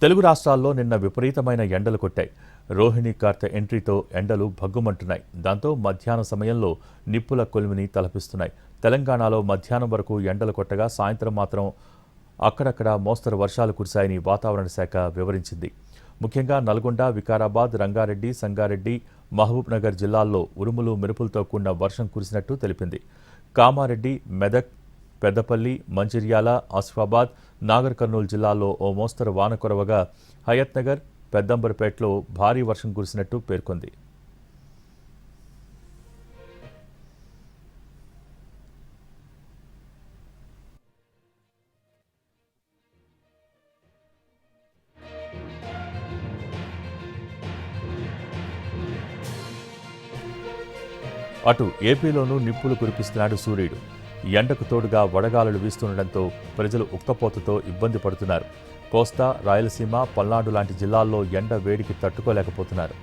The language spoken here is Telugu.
తెలుగు రాష్ట్రాల్లో నిన్న విపరీతమైన ఎండలు కొట్టాయి. రోహిణి కార్తె ఎంట్రీతో ఎండలు భగ్గుమంటున్నాయి. దాంతో మధ్యాహ్న సమయంలో నిప్పుల కొలిమిని తలపిస్తున్నాయి. తెలంగాణలో మధ్యాహ్నం వరకు ఎండలు కొట్టగా సాయంత్రం మాత్రం అక్కడక్కడ మోస్తరు వర్షాలు కురిశాయని వాతావరణ శాఖ వివరించింది. ముఖ్యంగా నల్గొండ, వికారాబాద్, రంగారెడ్డి, సంగారెడ్డి, మహబూబ్నగర్ జిల్లాల్లో ఉరుములు మెరుపులతో కూడిన వర్షం కురిసినట్టు తెలిపింది. కామారెడ్డి, మెదక్, పెద్దపల్లి, మంచిర్యాల, ఆసిఫాబాద్, నాగర్ కర్నూలు జిల్లాల్లో ఓ మోస్తరు వాన కురవగా హయత్నగర్, పెద్దంబర్పేటలో భారీ వర్షం కురిసినట్టు పేర్కొంది. అటు ఏపీలోనూ నిప్పులు కురిపిస్తున్నాడు సూర్యుడు. ఎండకు తోడుగా వడగాలులు వీస్తుండటంతో ప్రజలు ఉక్కపోతతో ఇబ్బంది పడుతున్నారు. కోస్తా, రాయలసీమ, పల్నాడు లాంటి జిల్లాల్లో ఎండ వేడికి తట్టుకోలేకపోతున్నారు.